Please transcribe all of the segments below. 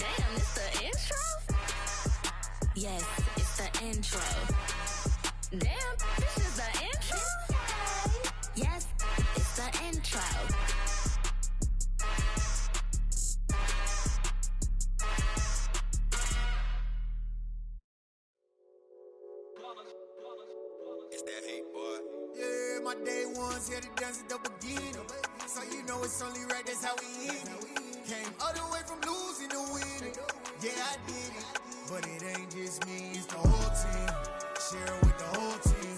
Damn, it's the intro? Yes, it's the intro. Damn, this is the intro? Yes, it's the intro. It's that hate, boy. Yeah, my day ones here to dance at the beginning. So you know it's only right, that's how we end it. Came all the way from losing to winning. Yeah, I did it. But it ain't just me, it's the whole team. Share it with the whole team.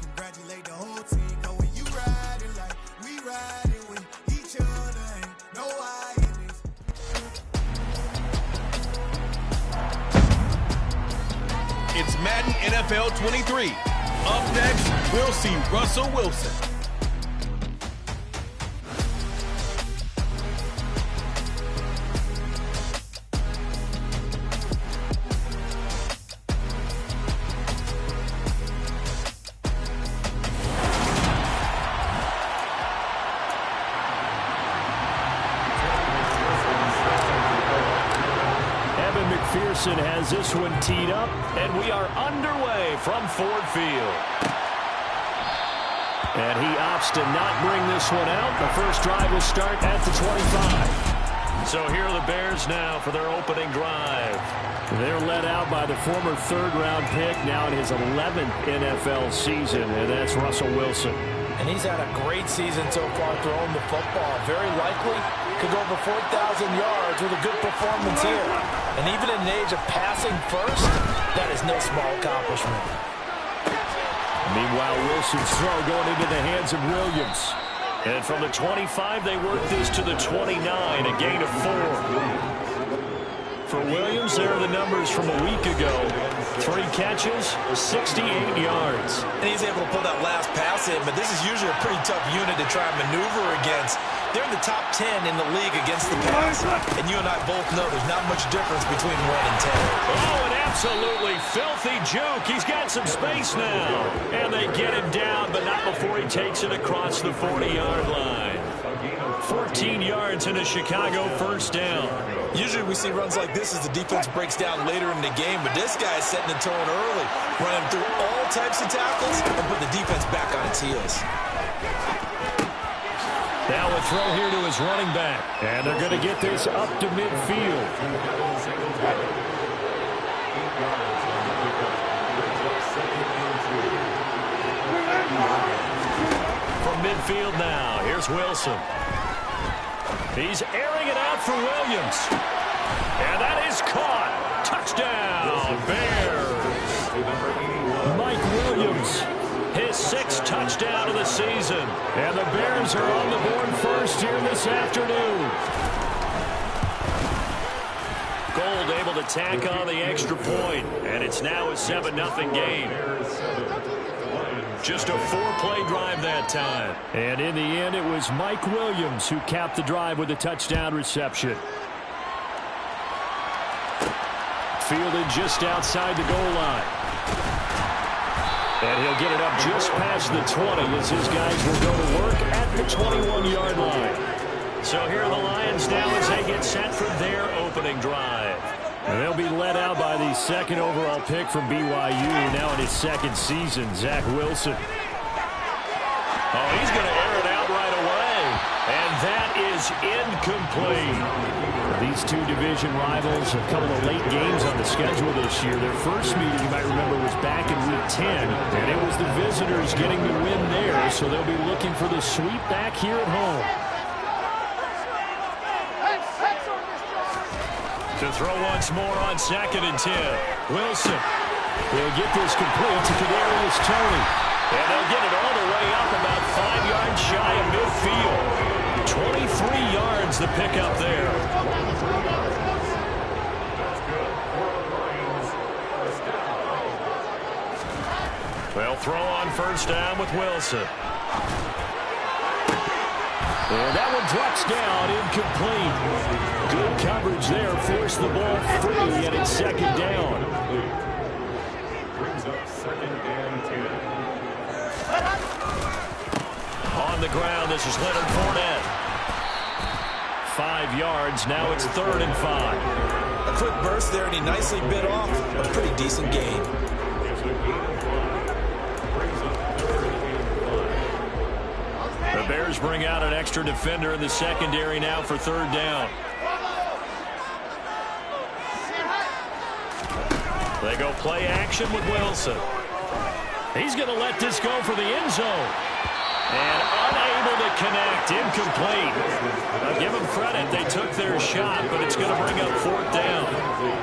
Congratulate the whole team. Cause when you riding like we riding with each other, ain't no hiding this. It's Madden NFL 23. Up next, we'll see Russell Wilson. McPherson has this one teed up, and we are underway from Ford Field. And he opts to not bring this one out. The first drive will start at the 25. So here are the Bears now for their opening drive. They're led out by the former third-round pick, now in his 11th NFL season, and that's Russell Wilson. And he's had a great season so far throwing the football. Very likely could go over 4,000 yards with a good performance here. And even in an age of passing first, that is no small accomplishment. Meanwhile, Wilson's throw going into the hands of Williams. And from the 25, they work this to the 29, a gain of 4. For Williams, there are the numbers from a week ago. 3 catches, 68 yards. And he's able to pull that last pass in, but this is usually a pretty tough unit to try and maneuver against. They're in the top 10 in the league against the pass. And you and I both know there's not much difference between 1 and 10. Oh, an absolutely filthy juke. He's got some space now. And they get him down, but not before he takes it across the 40-yard line. 14 yards and a Chicago first down. Usually we see runs like this as the defense breaks down later in the game, but this guy is setting the tone early, running through all types of tackles and put the defense back on its heels. Now a throw here to his running back, and they're going to get this up to midfield. From midfield now, here's Wilson. He's airing it out for Williams. And that is caught. Touchdown, Bears. Mike Williams, his 6th touchdown of the season. And the Bears are on the board first here this afternoon. Gold able to tack on the extra point. And it's now a 7-0 game. Just a 4-play drive that time. And in the end, it was Mike Williams who capped the drive with a touchdown reception. Fielded just outside the goal line. And he'll get it up just past the 20 as his guys will go to work at the 21-yard line. So here are the Lions now as they get set for their opening drive. And they'll be led out by the 2nd overall pick from BYU, now in his 2nd season, Zach Wilson. Oh, he's going to air it out right away. And that is incomplete. These two division rivals, a couple of late games on the schedule this year. Their first meeting, you might remember, was back in Week 10. And it was the visitors getting the win there, so they'll be looking for the sweep back here at home. To throw once more on 2nd and 10. Wilson will get this complete to Kadarius Toney. And they'll get it all the way up about 5 yards shy of midfield. 23 yards the pickup there. They'll throw on first down with Wilson. And that one drops down, incomplete. Good coverage there, forced the ball free, and it's 2nd down. On the ground, this is Leonard Fournette. 5 yards, now it's 3rd and 5. quick burst there, and he nicely bit off a pretty decent gain. The Bears bring out an extra defender in the secondary now for third down. They go play action with Wilson. He's going to let this go for the end zone. And unable to connect, incomplete. Now give them credit, they took their shot, but it's going to bring up fourth down.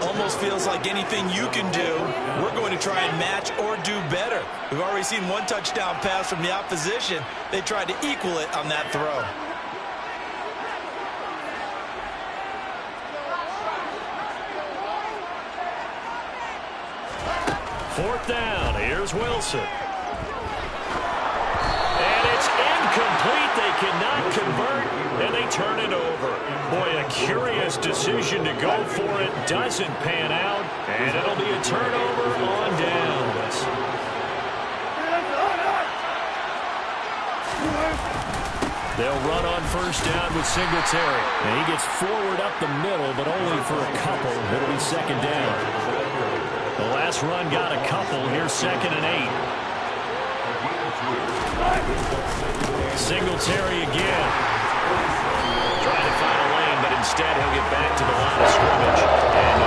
Almost feels like anything you can do, we're going to try and match or do better. We've already seen one touchdown pass from the opposition. They tried to equal it on that throw. Fourth down, here's Wilson. And it's incomplete. They cannot convert, and they turn it over. Boy, a curious decision to go for it. Doesn't pan out, and it'll be a turnover on downs. They'll run on first down with Singletary. And he gets forward up the middle, but only for a couple. It'll be second down. The last run got a couple. Here's 2nd and 8. Singletary again. Trying to find a lane, but instead he'll get back to the line of scrimmage. And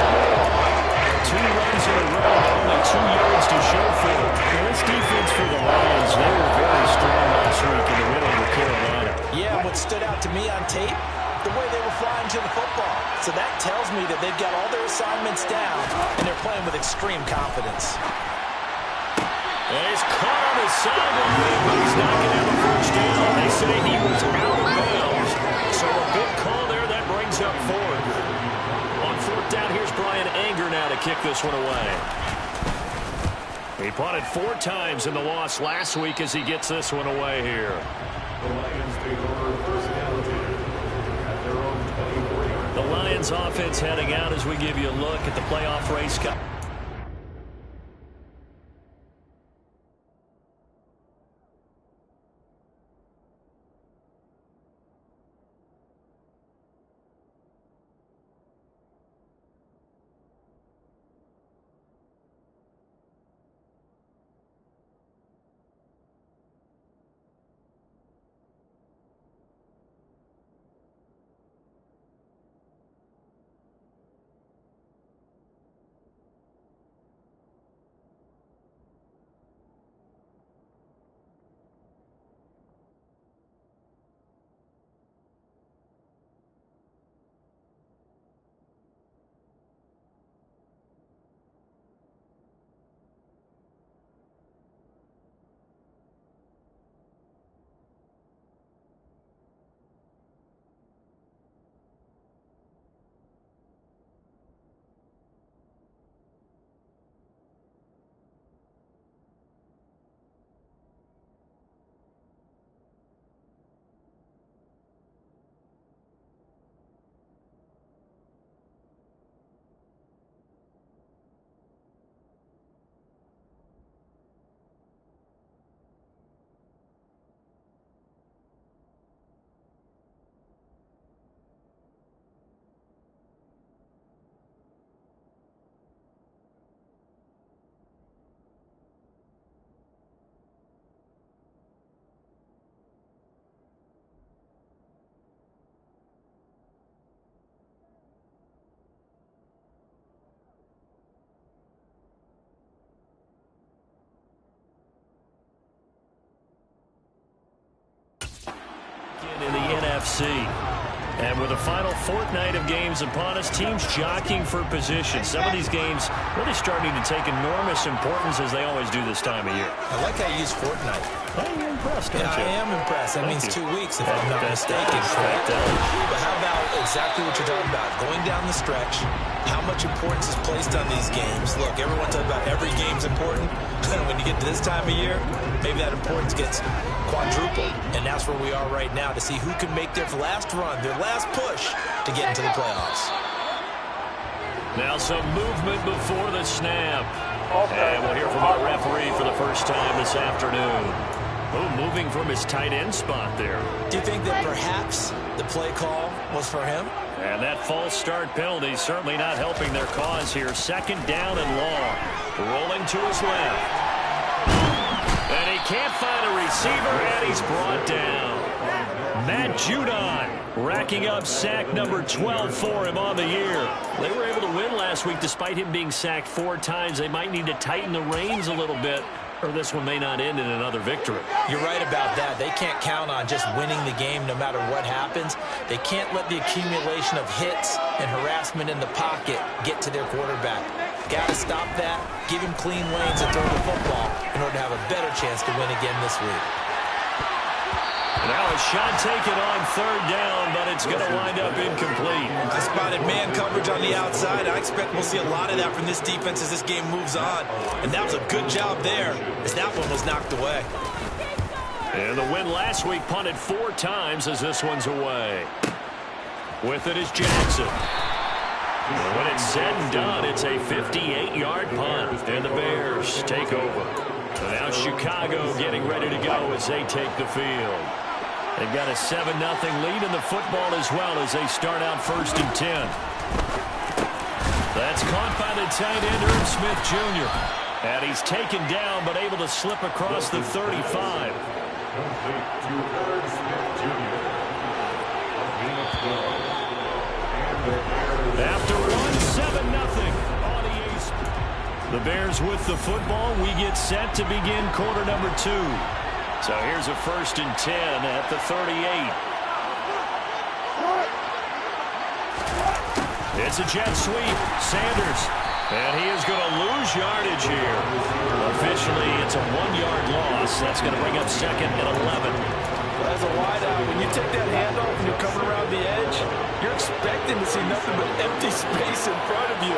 2 runs in a row, only 2 yards to show for it. This defense for the Lions, they were very strong last week in the win over Carolina. Yeah, what stood out to me on tape, the way they were flying to the football. So that tells me that they've got all their assignments down, and they're playing with extreme confidence. And he's caught on his sideline, but he's not going to have a first down. They say he was out of bounds. So a big call there that brings up fourth. On fourth down, here's Brian Anger now to kick this one away. He punted 4 times in the loss last week as he gets this one away here. The Lions take over first down at their own 20. The Lions offense heading out as we give you a look at the playoff race. In the NFC. And with the final fortnight of games upon us, teams jockeying for position. Some of these games really starting to take enormous importance as they always do this time of year. I like how you use fortnight. Hey, you're impressed, aren't you? I am impressed. That means 2 weeks, if I'm not mistaken. Correct. But how about exactly what you're talking about? Going down the stretch, how much importance is placed on these games. Look, everyone talks about every game's important. When you get to this time of year, maybe that importance gets quadrupled. And that's where we are right now to see who can make their last run, their last push to get into the playoffs. Now some movement before the snap. And we'll hear from our referee for the first time this afternoon. Oh, moving from his tight end spot there. Do you think that perhaps the play call was for him? And that false start penalty certainly not helping their cause here. Second down and long. Rolling to his left. And he can't find a receiver, and he's brought down. Matt Judon racking up sack number 12 for him on the year. They were able to win last week despite him being sacked 4 times. They might need to tighten the reins a little bit, or this one may not end in another victory. You're right about that. They can't count on just winning the game no matter what happens. They can't let the accumulation of hits and harassment in the pocket get to their quarterback. Got to stop that, give him clean lanes and throw the football in order to have a better chance to win again this week. Now a shot taken on third down, but it's going to wind up incomplete. I spotted man coverage on the outside. I expect we'll see a lot of that from this defense as this game moves on. And that was a good job there as that one was knocked away. And the win last week punted 4 times as this one's away. With it is Jackson. When it's said and done, it's a 58-yard punt, and the Bears take over. So now Chicago getting ready to go as they take the field. They've got a 7-0 lead in the football as well as they start out 1st and 10. That's caught by the tight end, Irv Smith Jr. And he's taken down but able to slip across the 35. After one, 7-0 on EA's. The Bears with the football. We get set to begin quarter number 2. So here's a 1st and 10 at the 38. It's a jet sweep. Sanders. And he is going to lose yardage here. Officially, it's a 1-yard loss. That's going to bring up 2nd and 11. As a wideout, when you take that handoff and you're coming around the edge, you're expecting to see nothing but empty space in front of you.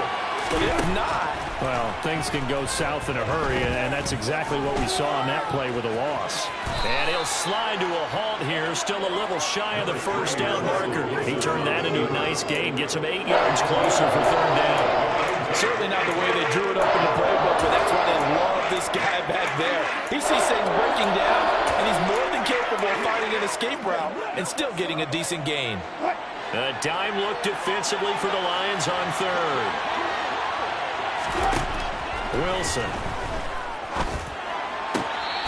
But if not... Well, things can go south in a hurry, and that's exactly what we saw on that play with a loss. And he'll slide to a halt here, still a little shy of the 1st down marker. He turned that into a nice gain, gets him 8 yards closer for 3rd down. Certainly not the way they drew it up in the playbook, but that's why they love this guy back there. He sees things breaking down, and he's more than capable of finding an escape route and still getting a decent gain. A dime look defensively for the Lions on 3rd. Wilson.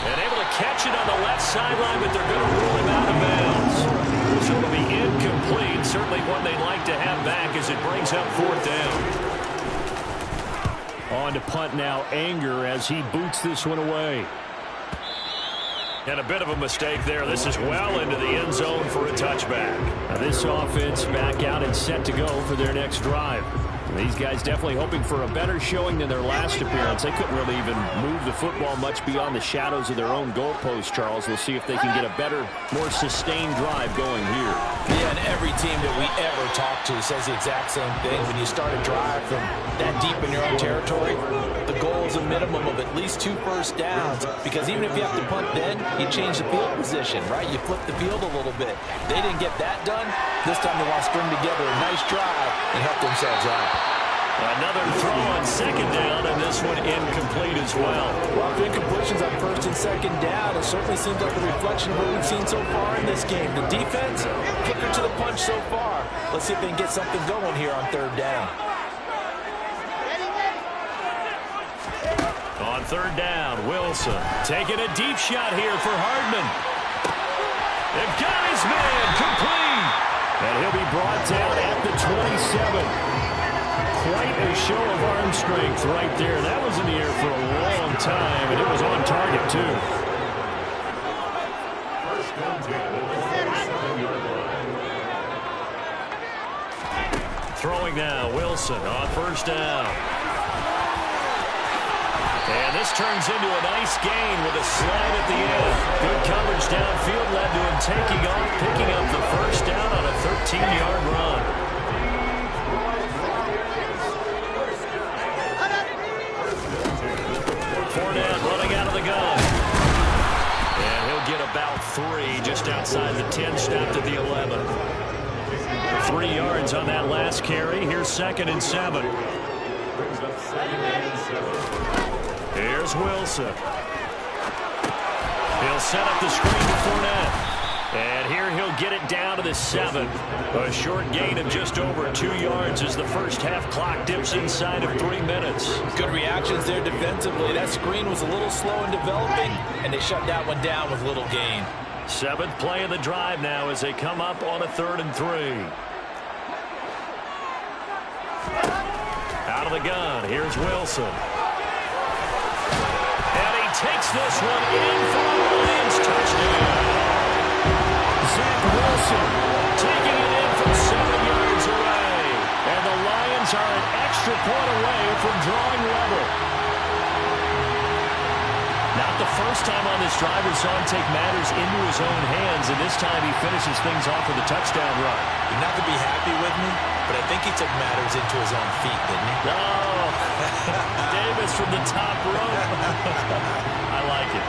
And able to catch it on the left sideline, but they're going to rule him out of bounds. So it'll be incomplete. Certainly one they'd like to have back as it brings up 4th down. On to punt now, Anger, as he boots this one away. And a bit of a mistake there. This is well into the end zone for a touchback. Now this offense back out and set to go for their next drive. These guys definitely hoping for a better showing than their last appearance. They couldn't really even move the football much beyond the shadows of their own goalpost, Charles. We'll see if they can get a better, more sustained drive going here. Yeah, and every team that we ever talk to says the exact same thing. When you start a drive from that deep in your own territory, the goal is a minimum of at least 2 first downs. Because even if you have to punt then, you change the field position, right? You flip the field a little bit. They didn't get that done. This time they want to string together a nice drive and help themselves out. Another throw on 2nd down, and this one incomplete as well. Well, incompletions on 1st and 2nd down, it certainly seems like a reflection of what we've seen so far in this game. The defense, kicker to the punch so far. Let's see if they can get something going here on 3rd down. On 3rd down, Wilson taking a deep shot here for Hardman. They've got his man complete. And he'll be brought down at the 27. Quite a show of arm strength right there. That was in the air for a long time, and it was on target, too. Throwing now, Wilson on 1st down. And this turns into a nice gain with a slide at the end. Good coverage downfield led to him taking off, picking up the 1st down on a 13-yard run. Fournette running out of the gun. And he'll get about 3 just outside the 10, stopped at the 11. 3 yards on that last carry. Here's 2nd and 7. Here's Wilson. He'll set up the screen to Fournette. And here he'll get it down to the 7. A short gain of just over 2 yards as the first half clock dips inside of 3 minutes. Good reactions there defensively. That screen was a little slow in developing, and they shut that one down with little gain. 7th play of the drive now as they come up on a 3rd and 3. Out of the gun, here's Wilson. And he takes this one in for a Lions touchdown. Zach Wilson taking it in from 7 yards away. And the Lions are an extra point away from drawing level. Not the first time on this drive we saw him take matters into his own hands, and this time he finishes things off with a touchdown run. You're not going to be happy with me, but I think he took matters into his own feet, didn't he? Oh, Davis from the top rope. I like it.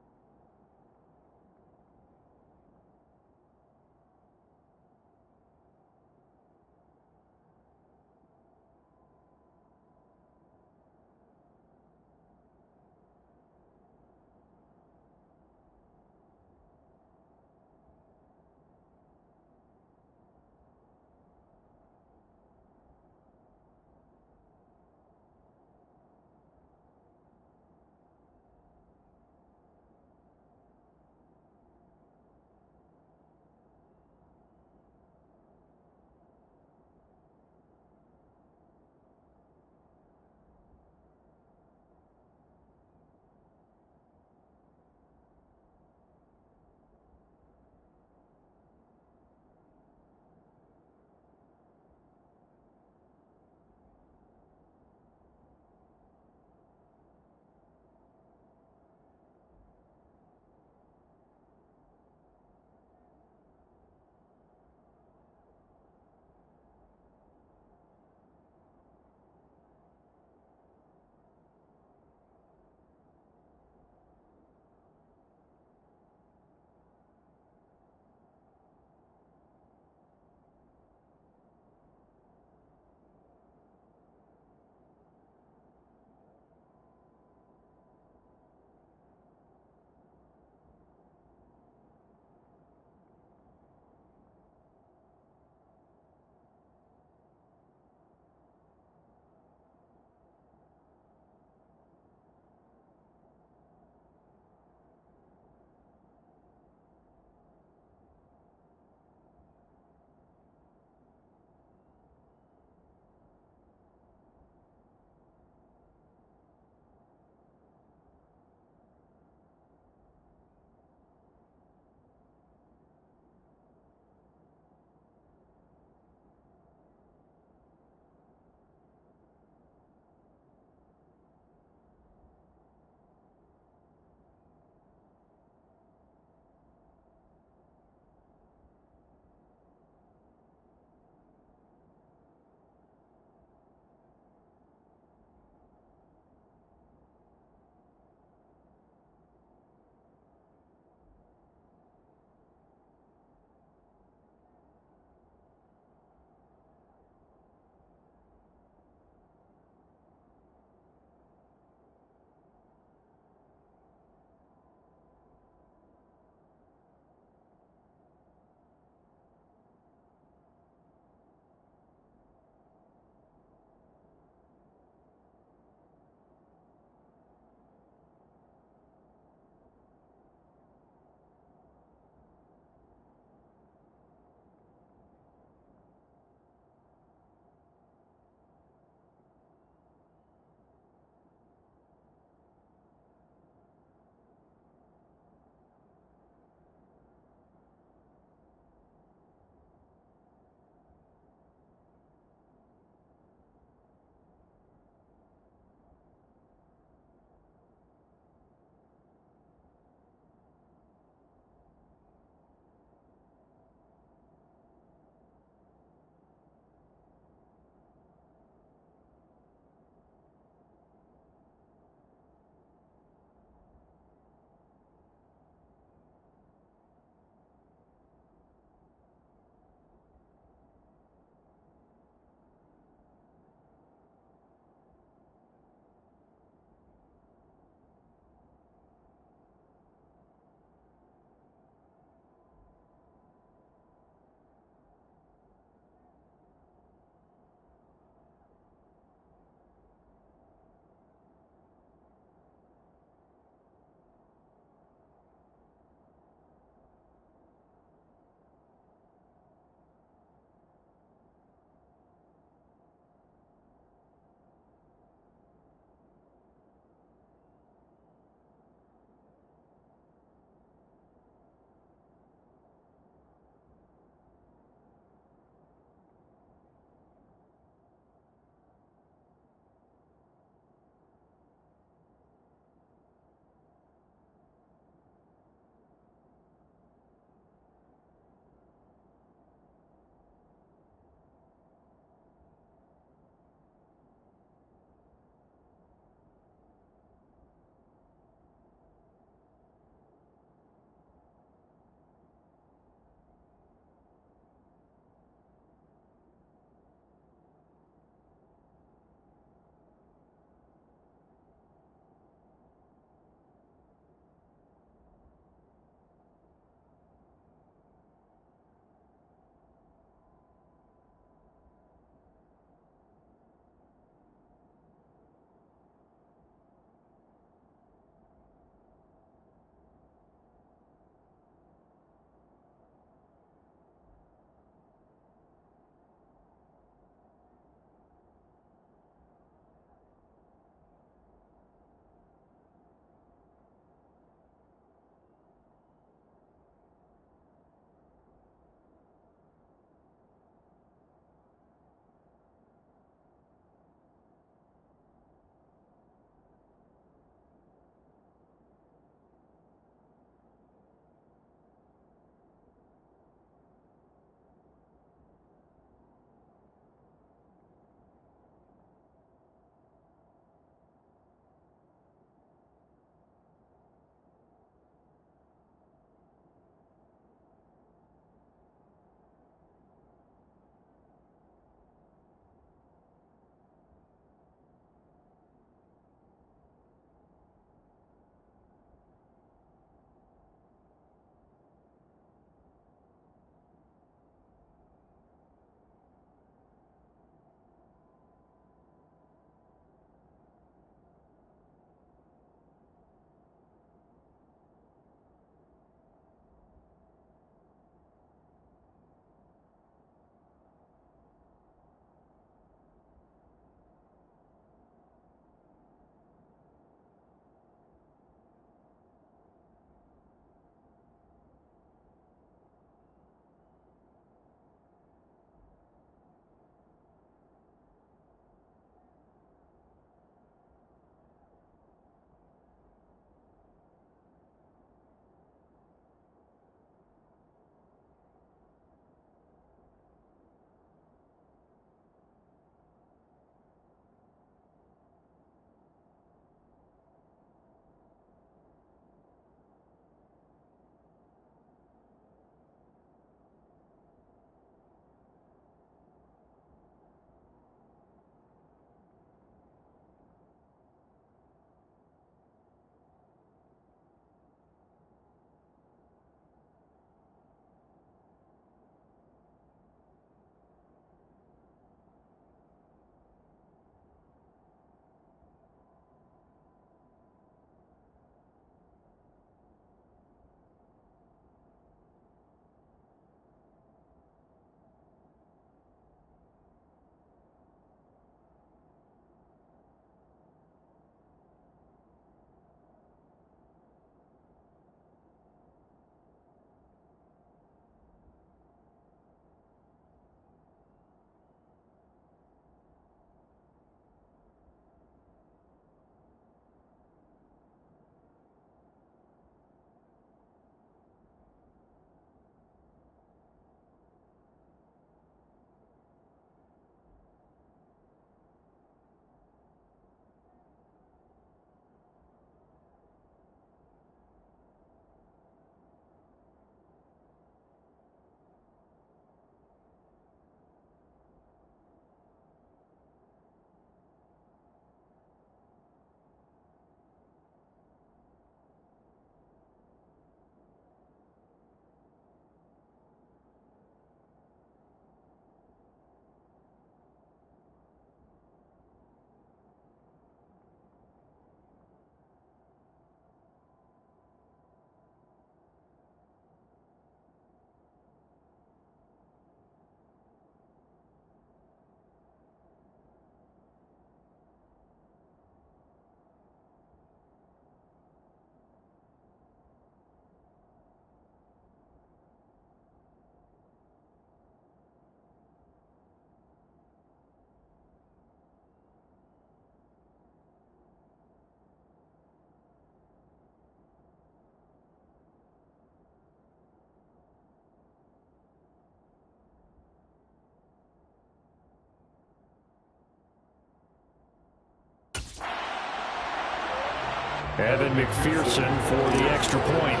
Evan McPherson for the extra point.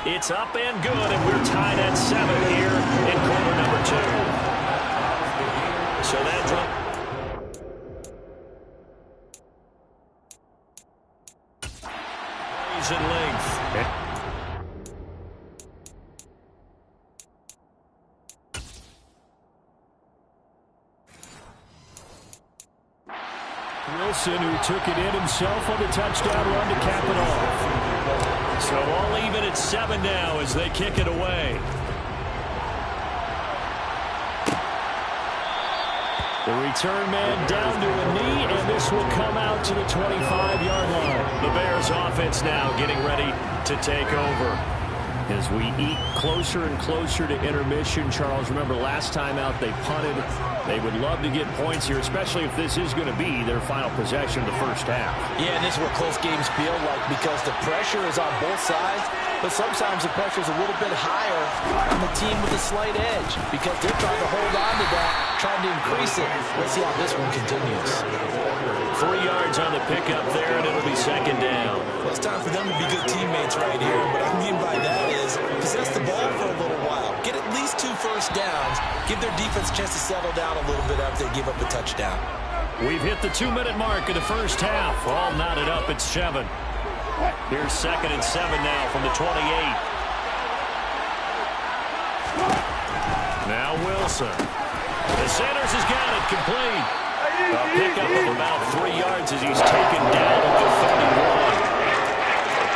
It's up and good, and we're tied at 7 here in quarter number 2. So that's plays in length. Wilson, who took it in himself on the touchdown run to cap it off. So all even at 7 now as they kick it away. The return man down to a knee, and this will come out to the 25-yard line. The Bears offense now getting ready to take over. As we eat closer and closer to intermission, Charles, remember last time out they punted. They would love to get points here, especially if this is going to be their final possession of the first half. Yeah, and this is what close games feel like because the pressure is on both sides, but sometimes the pressure is a little bit higher on the team with a slight edge because they're trying to hold on to that, trying to increase it. Let's see how this one continues. 3 yards on the pickup there, and it'll be second down. Well, it's time for them to be good teammates right here. What I mean by that is possess the ball for a little while. Get at least 2 first downs. Give their defense a chance to settle down a little bit after they give up a touchdown. We've hit the 2-minute mark of the first half. All knotted up at 7. Here's second and 7 now from the 28. Now Wilson. The Sanders has got it complete. A pickup of about 3 yards as he's taken down at the 31.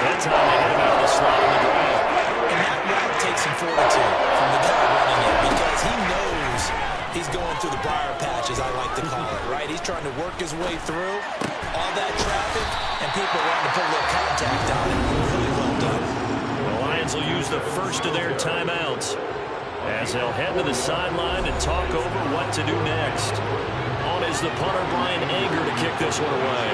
That time they hit him out of the slot on the ground. And that route takes some fortitude from the guy running it because he knows he's going through the briar patch, as I like to call it, right? He's trying to work his way through all that traffic, and people wanting to put a little contact on it. Really well done. The Lions will use the first of their timeouts as they'll head to the sideline and talk over what to do next. On is the punter, Brian Anger, to kick this one away.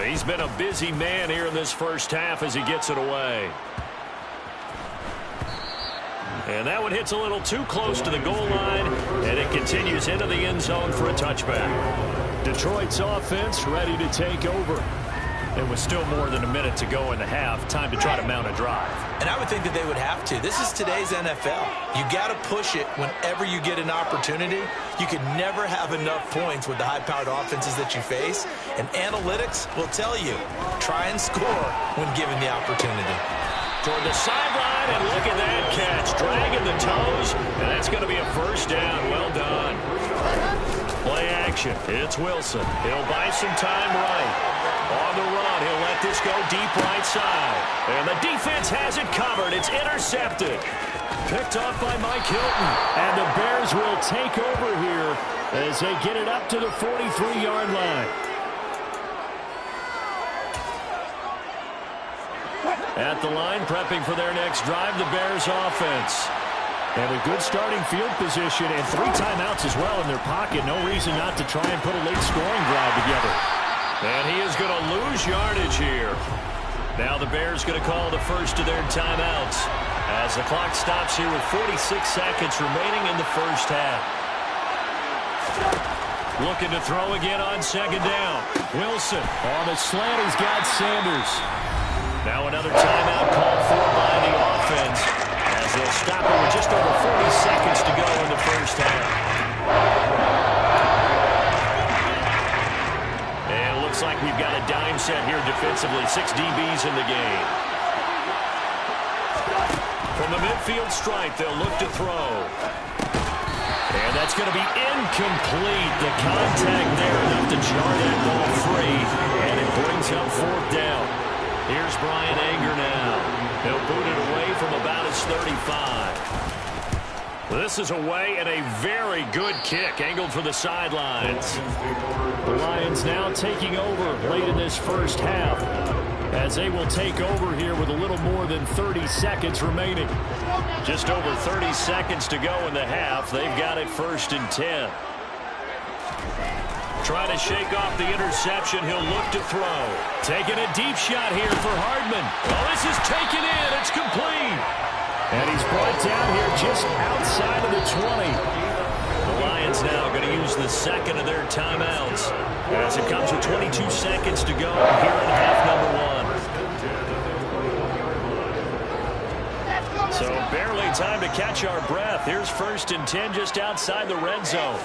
He's been a busy man here in this first half as he gets it away. And that one hits a little too close to the goal line, and it continues into the end zone for a touchback. Detroit's offense ready to take over. There was still more than a minute to go in the half. Time to try to mount a drive. And I would think that they would have to. This is today's NFL. You got to push it whenever you get an opportunity. You can never have enough points with the high-powered offenses that you face. And analytics will tell you, try and score when given the opportunity. Toward the sideline, and look at that catch. Dragging the toes, and that's going to be a first down. Well done. Play action. It's Wilson. He'll buy some time right. On the run, he'll let this go deep right side. And the defense has it covered. It's intercepted. Picked off by Mike Hilton. And the Bears will take over here as they get it up to the 43-yard line. At the line, prepping for their next drive, the Bears offense. And a good starting field position and 3 timeouts as well in their pocket. No reason not to try and put a late scoring drive together. And he is going to lose yardage here. Now the Bears going to call the first of their timeouts as the clock stops here with 46 seconds remaining in the first half. Looking to throw again on second down. Wilson on the slant. He's got Sanders. Now another timeout called for by the offense as they'll stop it with just over 40 seconds to go in the first half. Looks like we've got a dime set here defensively. 6 DBs in the game. From the midfield stripe, they'll look to throw. And that's going to be incomplete. The contact there enough to jar that ball free. And it brings up 4th down. Here's Brian Anger now. He'll boot it away from about his 35. This is away and a very good kick angled for the sidelines. The Lions now taking over late in this first half as they will take over here with a little more than 30 seconds remaining. Just over 30 seconds to go in the half. They've got it 1st and 10. Trying to shake off the interception. He'll look to throw. Taking a deep shot here for Hardman. Oh, this is taken in. It's complete. And he's brought down here just outside of the 20. The Lions the second of their timeouts as it comes with 22 seconds to go here in half number 1. So barely time to catch our breath. Here's 1st and 10 just outside the red zone.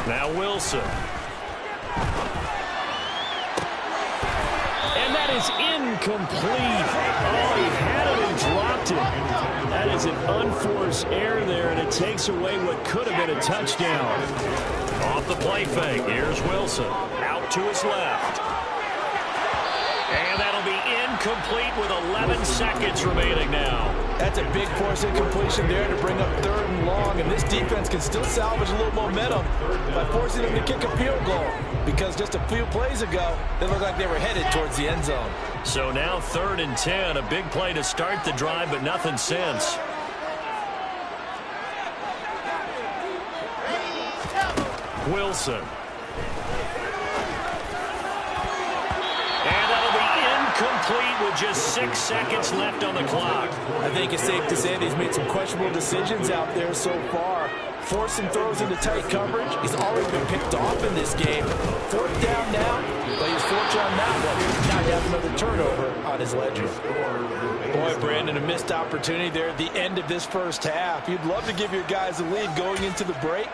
Now Wilson. And that is incomplete. Oh, he had it and dropped it. That is an unforced error there, and it takes away what could have been a touchdown. Off the play fake, here's Wilson. Out to his left. And that'll be incomplete with 11 seconds remaining now. That's a big force incompletion there to bring up 3rd and long, and this defense can still salvage a little momentum by forcing them to kick a field goal, because just a few plays ago, they looked like they were headed towards the end zone. So now 3rd and 10, a big play to start the drive, but nothing since. Wilson. Complete with just 6 seconds left on the clock. I think it's safe to say that he's made some questionable decisions out there so far. Forcing throws into tight coverage. He's already been picked off in this game. 4th down now, but he's fortunate on that one. Now you have another turnover on his ledger. Boy, Brandon, a missed opportunity there at the end of this first half. You'd love to give your guys a lead going into the break,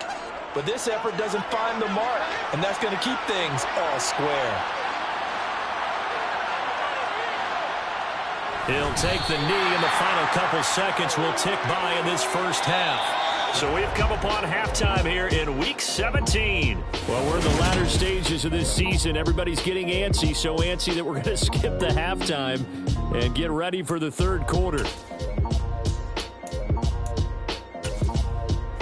but this effort doesn't find the mark, and that's going to keep things all square. He'll take the knee, and the final couple seconds will tick by in this first half. So we've come upon halftime here in Week 17. Well, we're in the latter stages of this season. Everybody's getting antsy, so antsy that we're going to skip the halftime and get ready for the 3rd quarter.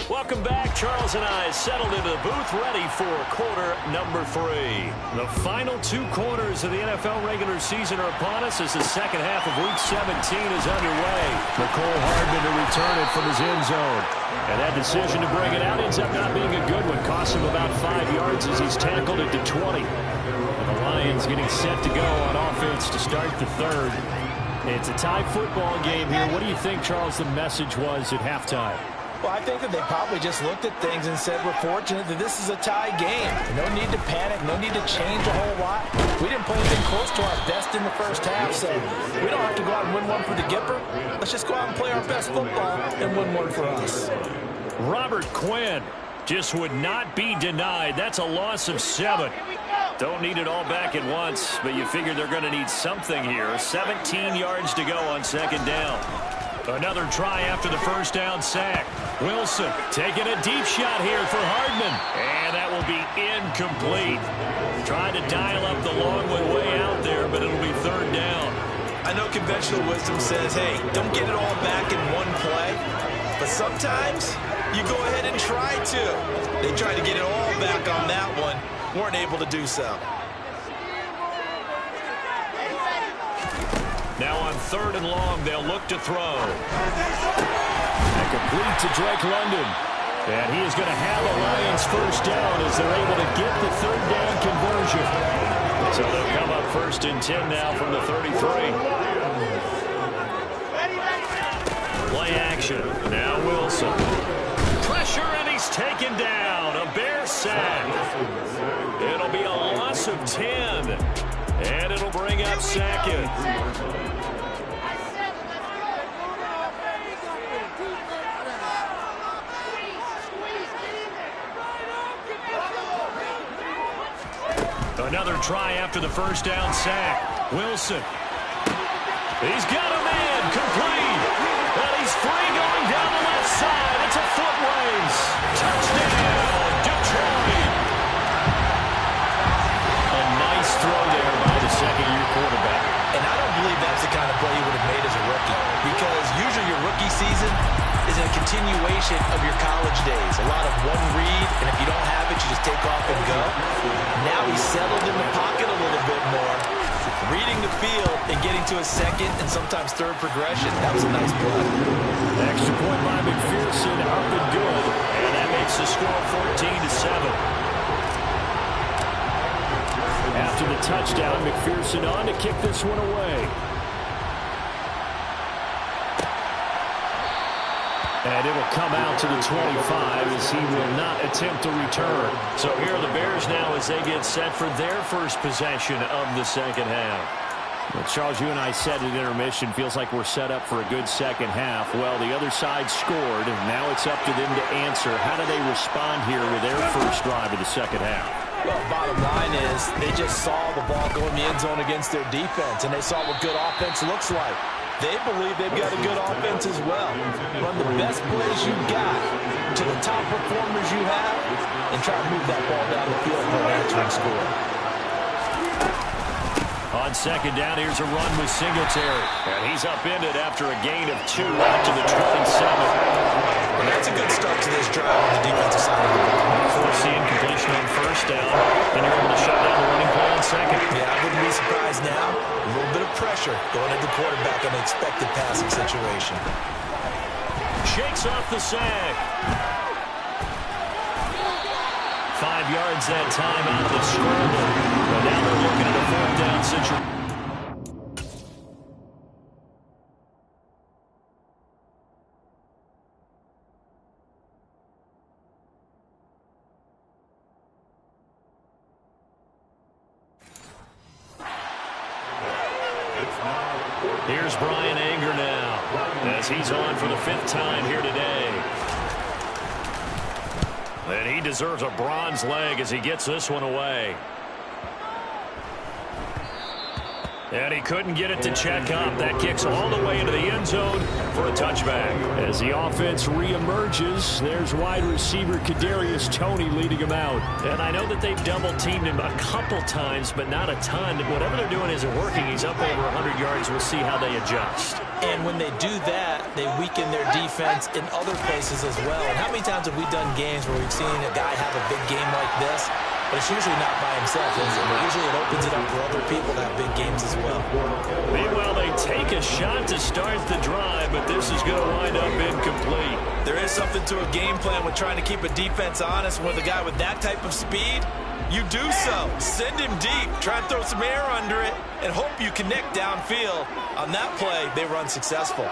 Welcome back. Charles and I settled into the booth, ready for quarter number 3. The final 2 quarters of the NFL regular season are upon us as the second half of Week 17 is underway. Mecole Hardman to return it from his end zone. And that decision to bring it out ends up not being a good one. Cost him about 5 yards as he's tackled it to 20. And the Lions getting set to go on offense to start the 3rd. It's a tie football game here. What do you think, Charles, the message was at halftime? Well, I think that they probably just looked at things and said, we're fortunate that this is a tie game. No need to panic, no need to change a whole lot. We didn't play anything close to our best in the first half, so we don't have to go out and win one for the Gipper. Let's just go out and play our best football and win one for us. Robert Quinn just would not be denied. That's a loss of 7. Don't need it all back at once, but you figure they're going to need something here. 17 yards to go on 2nd down. Another try after the first down sack. Wilson taking a deep shot here for Hardman. And that will be incomplete. Trying to dial up the long one way out there, but it'll be 3rd down. I know conventional wisdom says, hey, don't get it all back in one play. But sometimes you go ahead and try to. They tried to get it all back on that one. Weren't able to do so. Now on 3rd and long, they'll look to throw. And complete to Drake London. And he is going to have a Lions first down as they're able to get the 3rd down conversion. So they'll come up 1st and 10 now from the 33. Play action. Now Wilson. Pressure, and he's taken down. A Bear sack. It'll be a loss of 10. And it'll bring up 2nd. Another try after the first down sack. Wilson. He's got a man. Complete. And he's free going down the left side. It's a foot race. Touchdown, Detroit. A nice throw there by the second-year quarterback. And I don't believe that's the kind of play he would have made as a rookie, because usually your rookie season is a continuation of your college days. A lot of one read, and if you don't have it, you just take off and go. Now he's settled in the pocket a little bit more, reading the field and getting to a 2nd and sometimes 3rd progression. That was a nice play. Extra point by McPherson, up and good, and that makes the score 14-7. After the touchdown, McPherson on to kick this one away. And it will come out to the 25 as he will not attempt to return. So here are the Bears now as they get set for their first possession of the second half. Well, Charles, you and I said at intermission, feels like we're set up for a good second half. Well, the other side scored, and now it's up to them to answer. How do they respond here with their first drive of the second half? Well, bottom line is they just saw the ball go in the end zone against their defense, and they saw what good offense looks like. They believe they've got a good offense as well. Run the best plays you've got to the top performers you have and try to move that ball down the field for an answering score. On second down, here's a run with Singletary. And he's upended after a gain of 2 out to the 27. And that's a good start to this drive on the defensive side of the ball. Forcing completion on first down, and you're able to shut down the running play on second. Yeah, I wouldn't be surprised now. A little bit of pressure going at the quarterback in an expected passing situation. Shakes off the sack. 5 yards that time out of the scramble. But now they're looking at a 4th down situation. Here's Brian Anger now as he's on for the 5th time here today. And he deserves a bronze leg as he gets this one away. And he couldn't get it to check up. That kicks all the way into the end zone for a touchback. As the offense reemerges, there's wide receiver Kadarius Toney leading him out. And I know that they've double-teamed him a couple times, but not a ton. Whatever they're doing isn't working. He's up over 100 yards. We'll see how they adjust. And when they do that, they weaken their defense in other places as well. And how many times have we done games where we've seen a guy have a big game like this? But it's usually not by himself, is it? Usually it opens it up for other people to have big games as well. Meanwhile, they take a shot to start the drive, but this is going to wind up incomplete. There is something to a game plan with trying to keep a defense honest. With a guy with that type of speed, you do so. Send him deep, try and throw some air under it, and hope you connect downfield. On that play, they were unsuccessful.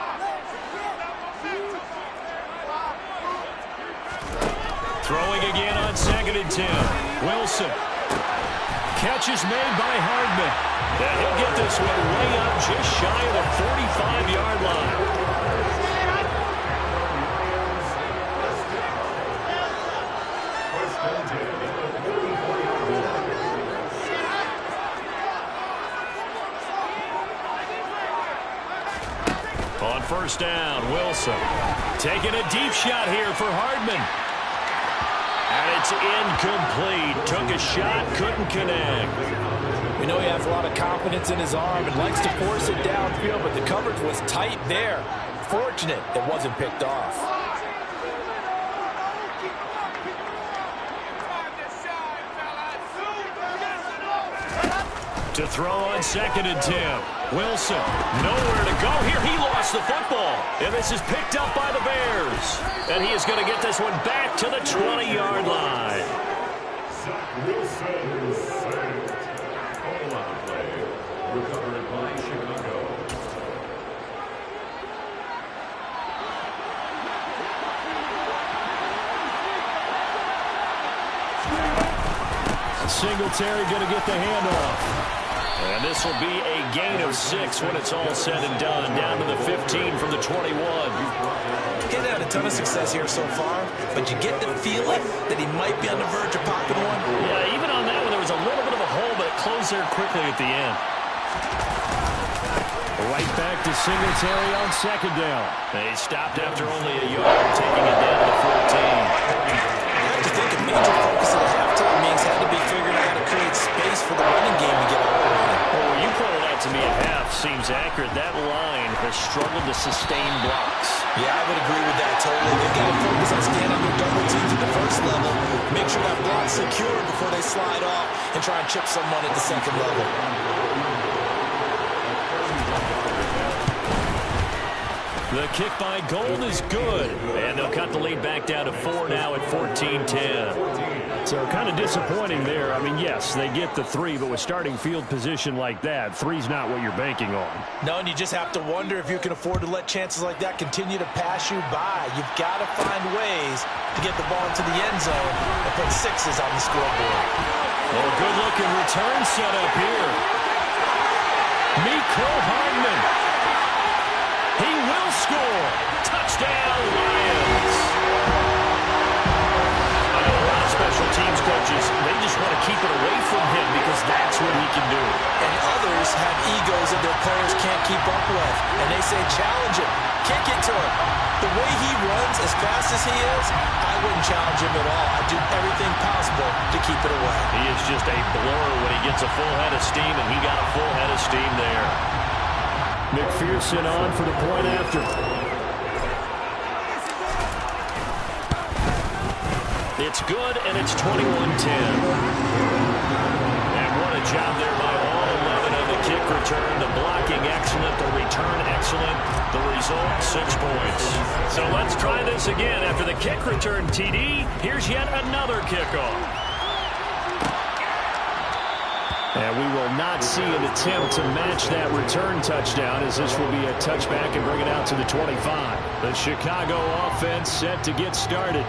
Throwing again on 2nd and 10. Wilson. Catch is made by Hardman. And he'll get this one way up just shy of the 45-yard line. On first down, Wilson. Taking a deep shot here for Hardman. And it's incomplete. Took a shot, couldn't connect. We know he has a lot of confidence in his arm and likes to force it downfield, but the coverage was tight there. Fortunate it wasn't picked off. To throw on 2nd and 10. Wilson, nowhere to go here. He lost the football. And this is picked up by the Bears. And he is going to get this one back to the 20-yard line. Zach Wilson sacked. Call on the play. Recovered by Chicago. Singletary going to get the handoff. And this will be a gain of 6 when it's all said and done. Down to the 15 from the 21. He's had a ton of success here so far, but you get the feeling that he might be on the verge of popping one. Yeah, even on that one, there was a little bit of a hole, but it closed there quickly at the end. Right back to Singletary on 2nd down. They stopped after only a yard, taking it down to 14. I think a major focus of the halftime means had to be figuring out how to create space for the running game to get operating. Well, when you pointed out to me at half seems accurate. That line has struggled to sustain blocks. Yeah, I would agree with that totally. They've got to focus on standing their double teams at the first level, make sure that block's secure before they slide off, and try and chip someone at the second level. The kick by Gold is good. And they'll cut the lead back down to 4 now at 14-10. So kind of disappointing there. I mean, yes, they get the 3, but with starting field position like that, 3's not what you're banking on. No, and you just have to wonder if you can afford to let chances like that continue to pass you by. You've got to find ways to get the ball into the end zone and put 6s on the scoreboard. Well, good-looking return set up here. Miko Hardman. He will score. Touchdown, Lions. I know a lot of special teams coaches, they just want to keep it away from him because that's what he can do. And others have egos that their players can't keep up with. And they say, challenge him. Can't get to him. The way he runs as fast as he is, I wouldn't challenge him at all. I'd do everything possible to keep it away. He is just a blur when he gets a full head of steam, and he got a full head of steam there. McPherson on for the point after. It's good, and it's 21-10. And what a job there by all 11 on the kick return. The blocking excellent, the return excellent. The result, 6 points. So let's try this again. After the kick return, TD, here's yet another kickoff. And we will not see an attempt to match that return touchdown, as this will be a touchback and bring it out to the 25. The Chicago offense set to get started.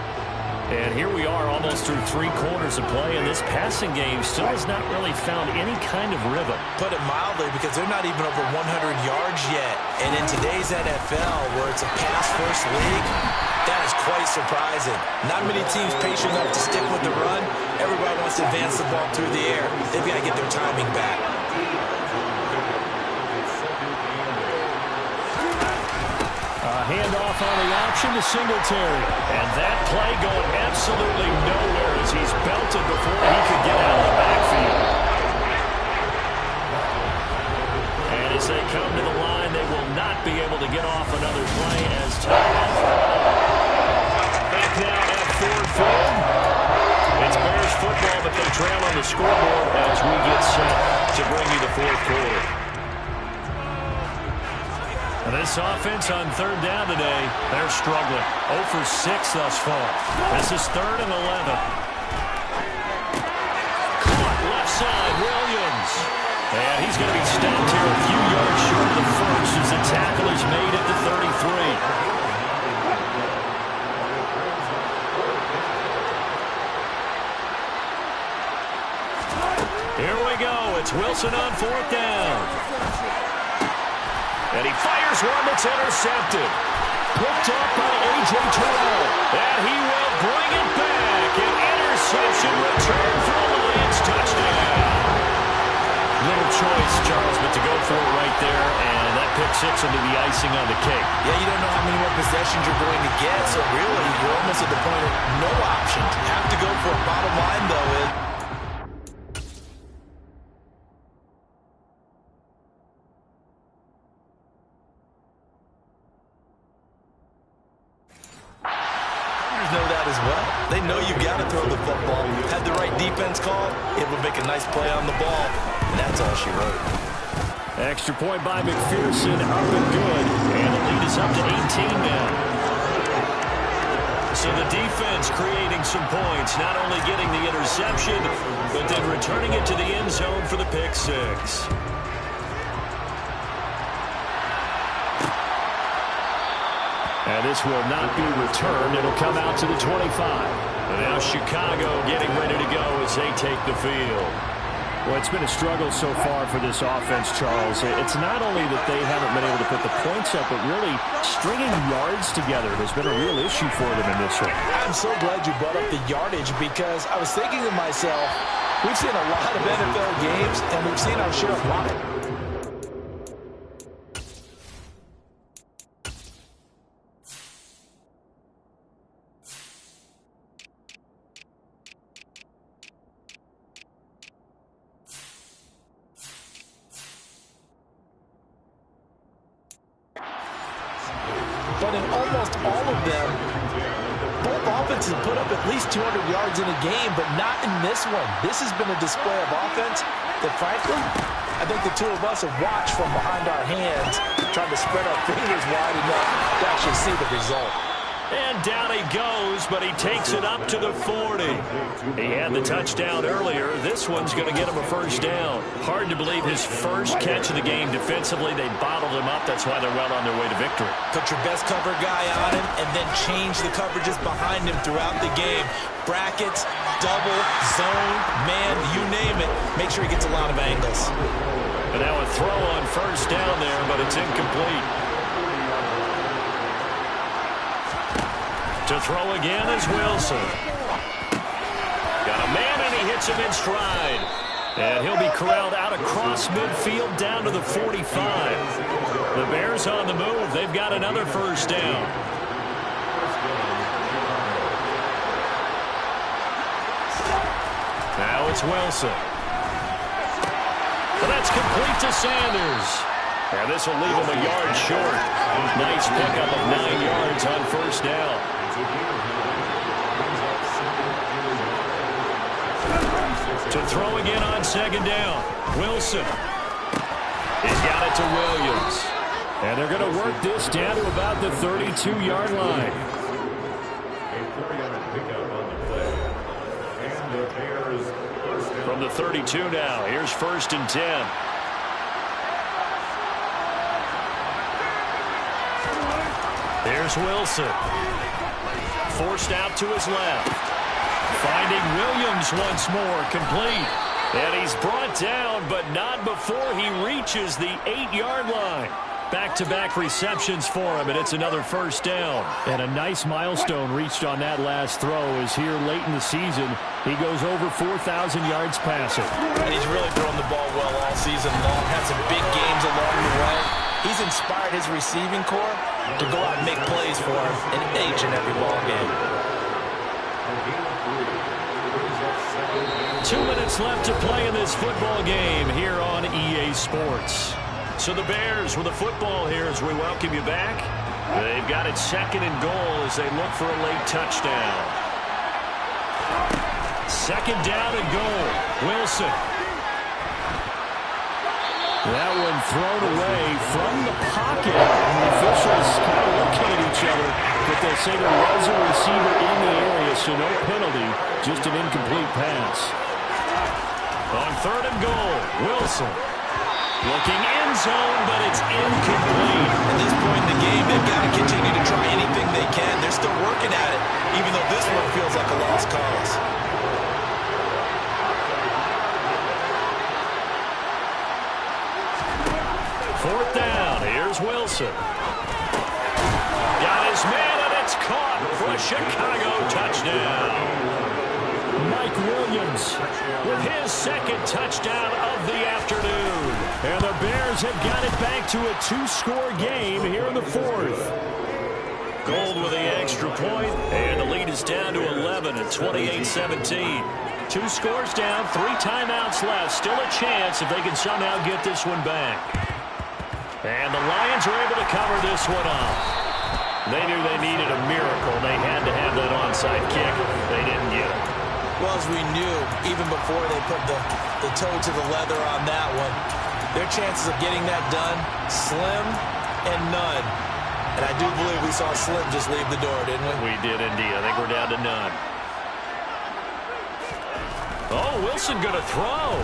And here we are almost through 3 quarters of play, and this passing game still has not really found any kind of rhythm. Put it mildly, because they're not even over 100 yards yet. And in today's NFL, where it's a pass-first league, that is quite surprising. Not many teams patient enough to stick with the run. Everybody wants to advance the ball through the air. They've got to get their timing back. Handoff on the option to Singletary. And that play going absolutely nowhere as he's belted before he could get out of the backfield. And as they come to the line, they will not be able to get off another play as time has run out. Back now at Ford Field. It's Bears football, but they trail on the scoreboard as we get set to bring you the 4th quarter. This offense on 3rd down today, they're struggling. 0 for 6 thus far. This is 3rd and 11. Caught left side, Williams. And he's going to be stopped here a few yards short of the first as the tackle is made at the 33. Here we go. It's Wilson on 4th down. And he fires one that's intercepted. Picked up by A.J. Terrell. And he will bring it back. An interception return for the Lions touchdown. Little choice, Charles, but to go for it right there. And that pick 6 will be the icing on the cake. Yeah, you don't know how many more possessions you're going to get. So really, you're almost at the point of no options. Have to go for it. Bottom line, though, is they know you've got to throw the football. Had the right defense call, it would make a nice play on the ball. And that's all she wrote. Extra point by McPherson, up and good. And the lead is up to 18 now. So the defense creating some points, not only getting the interception, but then returning it to the end zone for the pick 6. And this will not be returned. It'll come out to the 25. And now Chicago getting ready to go as they take the field. Well, it's been a struggle so far for this offense, Charles. It's not only that they haven't been able to put the points up, but really stringing yards together has been a real issue for them in this one. I'm so glad you brought up the yardage, because I was thinking to myself, we've seen a lot of NFL games, and we've seen our share of lot. But in almost all of them, both offenses put up at least 200 yards in a game, but not in this one. This has been a display of offense that, frankly, I think the two of us have watched from behind our hands, trying to spread our fingers wide enough to actually see the result. And down he goes, but he takes it up to the 40. He had the touchdown earlier. This one's going to get him a first down. Hard to believe his first catch of the game defensively. They bottled him up. That's why they're well on their way to victory. Put your best cover guy on him and then change the coverages behind him throughout the game. Brackets, double, zone, man, you name it. Make sure he gets a lot of angles. And now a throw on first down there, but it's incomplete. To throw again is Wilson. Got a man, and he hits him in stride. And he'll be corralled out across midfield down to the 45. The Bears on the move. They've got another first down. Now it's Wilson. But that's complete to Sanders. And this will leave him a yard short. Nice pickup of 9 yards on first down. To throw again on second down. Wilson. He's got it to Williams. And they're going to work this down to about the 32-yard line. From the 32 now, here's 1st and 10. Here's Wilson. Forced out to his left. Finding Williams once more, complete. And he's brought down, but not before he reaches the 8-yard line. Back-to-back receptions for him, and it's another first down. And a nice milestone reached on that last throw is here late in the season. He goes over 4,000 yards passing. And he's really thrown the ball well all season long. Had some big games along the way. He's inspired his receiving corps to go out and make plays for him in each and every ball game. 2 minutes left to play in this football game here on EA Sports. So the Bears with the football here as we welcome you back. They've got it 2nd and goal as they look for a late touchdown. 2nd down and goal. Wilson. That one thrown away from the pocket. And the officials kind of locate each other, but they'll say there was a receiver in the area, so no penalty, just an incomplete pass. On 3rd and goal, Wilson. Looking end zone, but it's incomplete. At this point in the game, they've got to continue to try anything they can. They're still working at it, even though this one feels like a lost cause. Fourth down. Here's Wilson. Got his man, and it's caught for a Chicago touchdown. Mike Williams with his 2nd touchdown of the afternoon. And the Bears have got it back to a 2-score game here in the 4th. Gold with the extra point, and the lead is down to 11 at 28-17. 2 scores down, 3 timeouts left. Still a chance if they can somehow get this one back. And the Lions are able to cover this one up. They knew they needed a miracle. They had to have that onside kick. They didn't get it. Well, as we knew, even before they put the toe to the leather on that one, their chances of getting that done, slim and none. And I do believe we saw Slim just leave the door, didn't we? We did indeed. I think we're down to none. Oh, Wilson going to throw.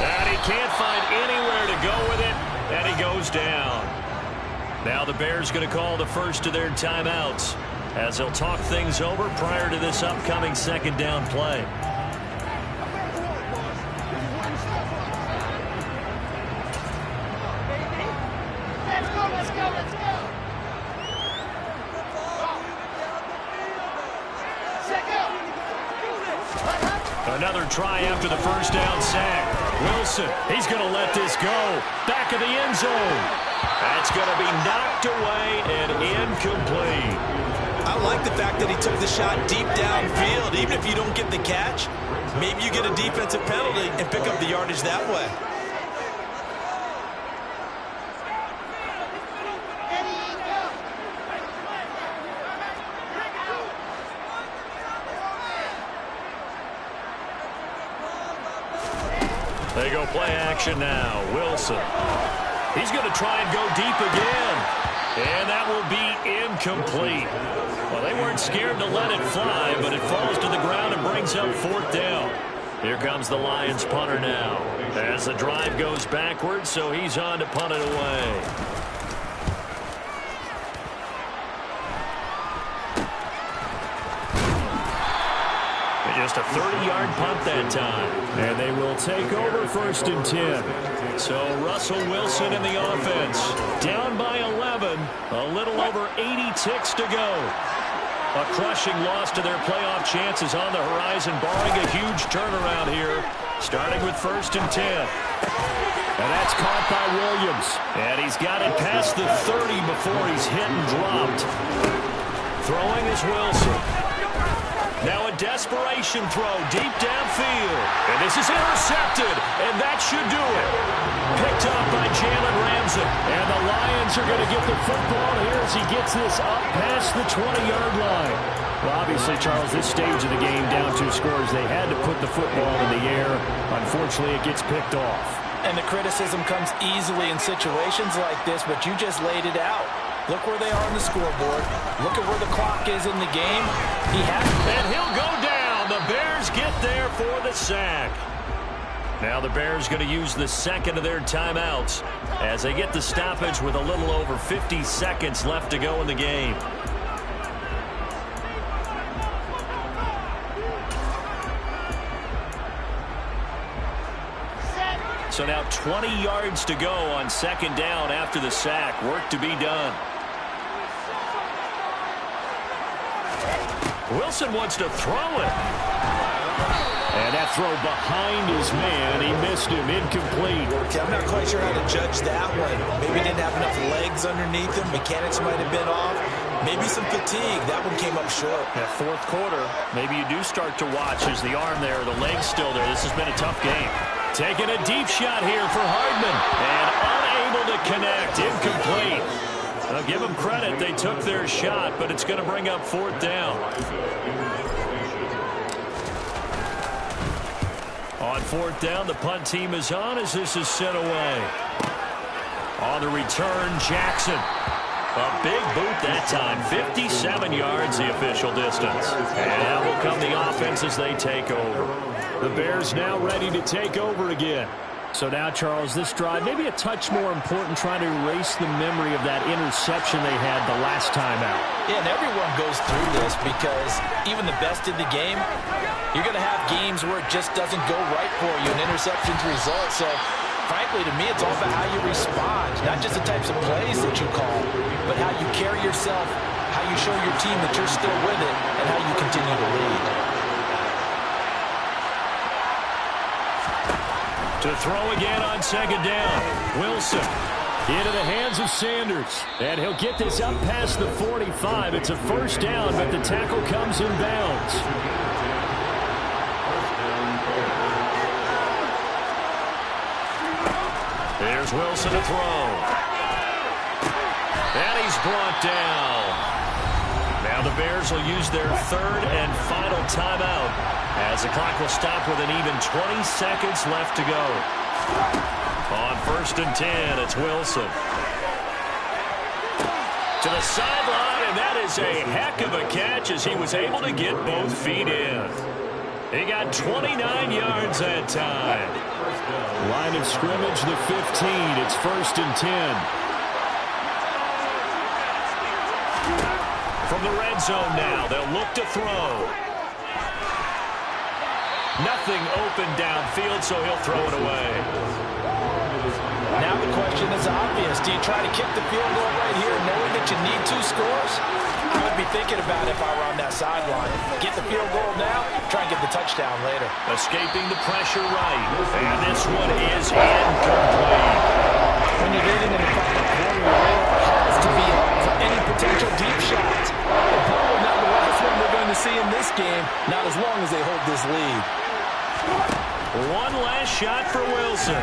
And he can't find anywhere to go with it, and he goes down. Now the Bears going to call the first of their timeouts as they'll talk things over prior to this upcoming 2nd down play. Let's go. Another try after the first down sack. Wilson, he's going to let this go. Back of the end zone. That's going to be knocked away and incomplete. I like the fact that he took the shot deep downfield. Even if you don't get the catch, maybe you get a defensive penalty and pick up the yardage that way. They go play action now. Wilson. He's going to try and go deep again. And that will be incomplete. Well, they weren't scared to let it fly, but it falls to the ground and brings up 4th down. Here comes the Lions punter now. As the drive goes backwards, so he's on to punt it away. Just a 30-yard punt that time. And they will take over 1st and 10. So Russell Wilson in the offense. Down by 11. A little over 80 ticks to go. A crushing loss to their playoff chances on the horizon, barring a huge turnaround here. Starting with 1st and 10. And that's caught by Williams. And he's got it past the 30 before he's hit and dropped. Throwing is Wilson. Now a desperation throw deep downfield. And this is intercepted, and that should do it. Picked up by Jalen Ramsey. And the Lions are going to get the football here as he gets this up past the 20-yard line. Well, obviously, Charles, this stage of the game, down 2 scores, they had to put the football in the air. Unfortunately, it gets picked off. And the criticism comes easily in situations like this, but you just laid it out. Look where they are on the scoreboard. Look at where the clock is in the game. And he'll go down. The Bears get there for the sack. Now the Bears going to use the second of their timeouts as they get the stoppage with a little over 50 seconds left to go in the game. So now 20 yards to go on 2nd down after the sack. Work to be done. Wilson wants to throw it. And that throw behind his man. He missed him. Incomplete. Okay, I'm not quite sure how to judge that one. Maybe didn't have enough legs underneath him. Mechanics might have been off. Maybe some fatigue. That one came up short. That 4th quarter, maybe you do start to watch as the arm there, the leg's still there. This has been a tough game. Taking a deep shot here for Hardman. And unable to connect. Incomplete. I'll give them credit. They took their shot, but it's going to bring up 4th down. On 4th down, the punt team is on as this is sent away. On the return, Jackson. A big boot that time. 57 yards, the official distance. And out will come the offense as they take over. The Bears now ready to take over again. So now, Charles, this drive, maybe a touch more important, trying to erase the memory of that interception they had the last time out. Yeah, and everyone goes through this because even the best in the game, you're going to have games where it just doesn't go right for you, and interceptions result. So, frankly, to me, it's all about how you respond, not just the types of plays that you call, but how you carry yourself, how you show your team that you're still with it, and how you continue to lead. To throw again on 2nd down. Wilson into the hands of Sanders. And he'll get this up past the 45. It's a 1st down, but the tackle comes in bounds. There's Wilson to throw. And he's brought down. Now the Bears will use their 3rd and final timeout as the clock will stop with an even 20 seconds left to go. On 1st and 10, it's Wilson. To the sideline, and that is a heck of a catch as he was able to get both feet in. He got 29 yards that time. Line of scrimmage, the 15. It's 1st and 10. From the red zone now, they'll look to throw. Nothing open downfield, so he'll throw it away. Now the question is obvious. Do you try to kick the field goal right here knowing that you need 2 scores? I would be thinking about it if I were on that sideline. Get the field goal now, try and get the touchdown later. Escaping the pressure right. And this one is incomplete. When you're leading in the final quarter, your goal has to be up for any potential deep shots. And probably not the last one we're going to see in this game, not as long as they hold this lead. One last shot for Wilson.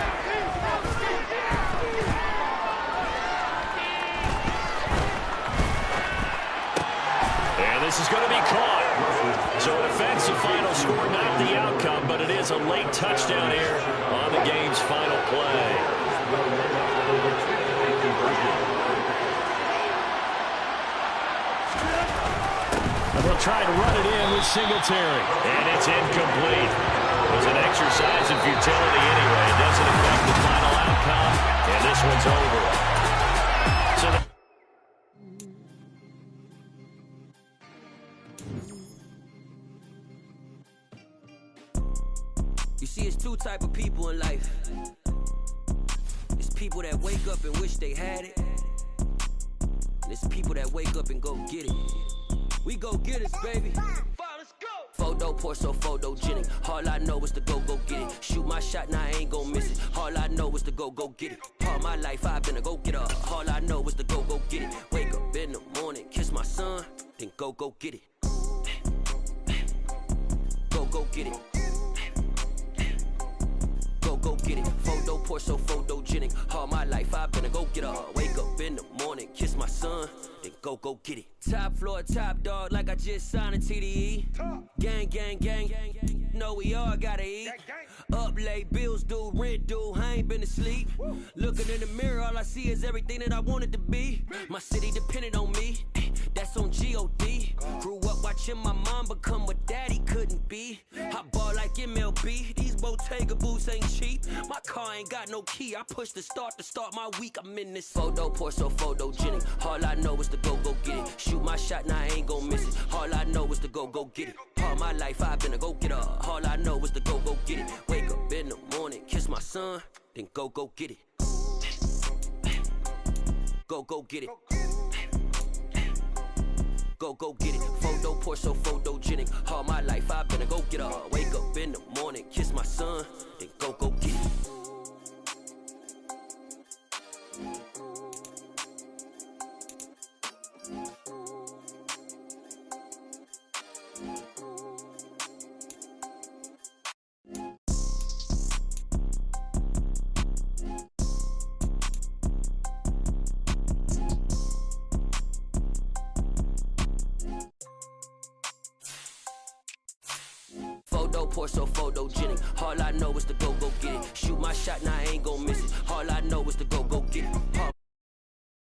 And this is going to be caught. So a defensive final score, not the outcome, but it is a late touchdown here on the game's final play. They'll try to run it in with Singletary. And it's incomplete. It was an exercise in futility anyway. It doesn't affect the final outcome, and this one's over. So you see, it's two type of people in life. It's people that wake up and wish they had it. And it's people that wake up and go get it. We go get it, baby. Photo poor, so photogenic. All I know is to go get it. Shoot my shot, now I ain't gon' miss it. All I know is to go get it. All my life I've been a go-getter. All I know is to go get it. Wake up in the morning, kiss my son, then go get it. Go get it. Go get it. Photo poor, so photogenic. All my life I've been a go-getter. Wake up in the morning, kiss my son, then go get it. Top floor, top dog, like I just signed a TDE. Gang. Know we all gotta eat. Up late, bills due, rent due, I ain't been asleep. Looking in the mirror, all I see is everything that I wanted to be. My city depended on me, that's on G.O.D. Grew up watching my mom become what daddy couldn't be. I ball like MLB, these Bottega boots ain't cheap. My car ain't got no key, I push the start to start my week. I'm in this photo poor, so photogenic. All I know is to go get it. Shoot my shot, now I ain't gon' miss it. All I know is to go get it. All my life I've been a go-getter. All I know is to go get it. Wake up in the morning, kiss my son, then go get it. Go get it. Go get it. Photo poor, so photogenic. All my life I've been a go-getter. Wake up in the morning, kiss my son, then go get it. Photo poor, so photogenic. All I know is to go get it. Shoot my shot, now I ain't gon' miss it. All I know is to go get it.